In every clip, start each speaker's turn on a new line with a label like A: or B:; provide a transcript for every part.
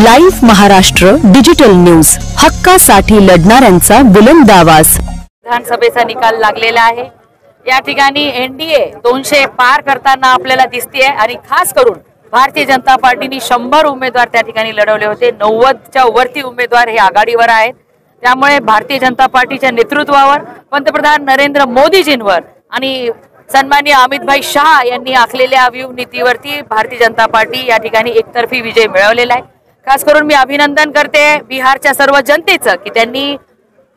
A: Live Maharashtra digital news, हक्कासाठी लढणाऱ्यांचा बुलंद आवाज।
B: विधानसभेचा निकाल लागलेला आहे। या ठिकाणी एनडीए 200 पार करताना आपल्याला दिसते आणि खास करून भारतीय जनता पार्टीने 100 उमेदवार त्या ठिकाणी लढवले होते। 90च्या वरती उमेदवार हे आघाडीवर आहेत। त्यामुळे भारतीय जनता पार्टीच्या नेतृत्वावर, पंतप्रधान नरेंद्र मोदीजींवर आणि सन्माननीय अमितभाई शाह यांनी आखलेल्या व्यूह नीतीवरती भारतीय जनता पार्टी या ठिकाणी एकतर्फी विजय मिळवलेला आहे। खास करून मी अभिनंदन करते बिहारच्या सर्व जनतेचं की त्यांनी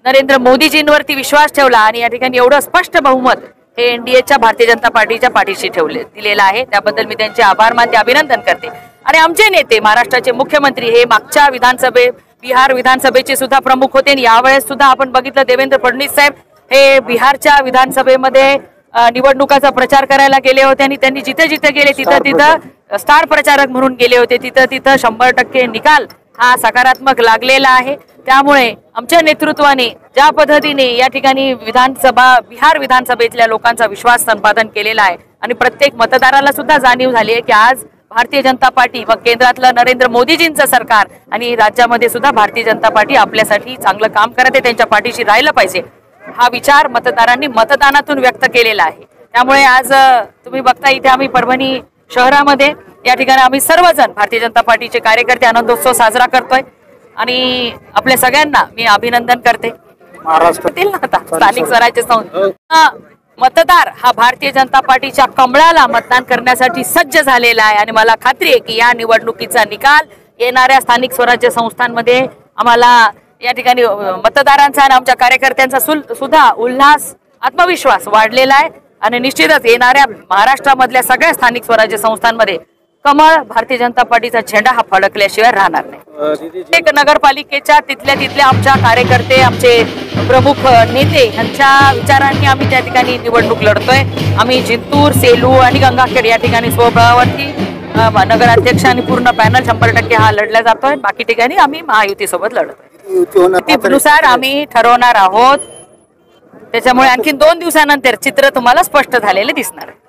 B: नरेंद्र मोदीजींवरती विश्वास ठेवला आणि या ठिकाणी एवढं स्पष्ट बहुमत हे एनडीएच्या भारतीय जनता पार्टीच्या पाठीशी दिलेलं आहे। त्याबद्दल मी त्यांचे आभार मानते, अभिनंदन करते। आणि आमचे नेते महाराष्ट्राचे मुख्यमंत्री हे मागच्या बिहार विधानसभेचे सुद्धा प्रमुख होते आणि यावेळेस सुद्धा आपण बघितलं देवेंद्र फडणवीस साहेब हे बिहारच्या विधानसभेमध्ये निवडणुकाचा प्रचार करायला गेले होते आणि त्यांनी जिथे जिथे गेले तिथं स्टार प्रचारक म्हणून गेले होते। तिथं 100% निकाल हा सकारात्मक लागलेला आहे। त्यामुळे आमच्या नेतृत्वाने ज्या पद्धतीने या ठिकाणी बिहार विधानसभेतल्या लोकांचा विश्वास संपादन केलेला आहे आणि प्रत्येक मतदाराला सुद्धा जाणीव झाली आहे की आज भारतीय जनता पार्टी व केंद्रातलं नरेंद्र मोदीजींचं सरकार आणि राज्यामध्ये सुद्धा भारतीय जनता पार्टी आपल्यासाठी चांगलं काम करत आहे, त्यांच्या पाठीशी राहिलं पाहिजे हा विचार मतदारांनी मतदानातून व्यक्त केलेला आहे। त्यामुळे आज तुम्ही बघता इथे आम्ही परभणी शहरामध्ये या ठिकाणी आम्ही सर्वजण भारतीय जनता पार्टीचे कार्यकर्ते आनंदोत्सव साजरा करतोय आणि आपल्या सगळ्यांना मी अभिनंदन करते। महाराष्ट्रातील स्थानिक स्वराज्य संस्था मतदार हा भारतीय जनता पार्टीच्या कमळाला मतदान करण्यासाठी सज्ज झालेला आहे आणि मला खात्री आहे की या निवडणुकीचा निकाल येणाऱ्या स्थानिक स्वराज्य संस्थांमध्ये आम्हाला या ठिकाणी मतदारांचा आणि आमच्या कार्यकर्त्यांचा सुद्धा उल्हास, आत्मविश्वास वाढलेला आहे आणि निश्चितच येणाऱ्या महाराष्ट्रामधल्या सगळ्या स्थानिक स्वराज्य संस्थांमध्ये कमळ भारतीय जनता पार्टीचा झेंडा हा फडकल्याशिवाय राहणार नाही। एक नगरपालिकेच्या तिथल्या आमच्या कार्यकर्ते, आमचे प्रमुख नेते यांच्या विचारांनी आम्ही त्या ठिकाणी निवडणूक लढतोय। आम्ही जिंतूर, सेलू आणि गंगाखेड या ठिकाणी स्वबळावरती नगराध्यक्ष आणि पूर्ण पॅनल 100% हा लढला जातोय। बाकी ठिकाणी आम्ही महायुतीसोबत लढतोय। नुसार आम्ही ठरवणार आहोत। त्याच्यामुळे आणखी 2 दिवसानंतर चित्र तुम्हाला स्पष्ट झालेले दिसणार आहे।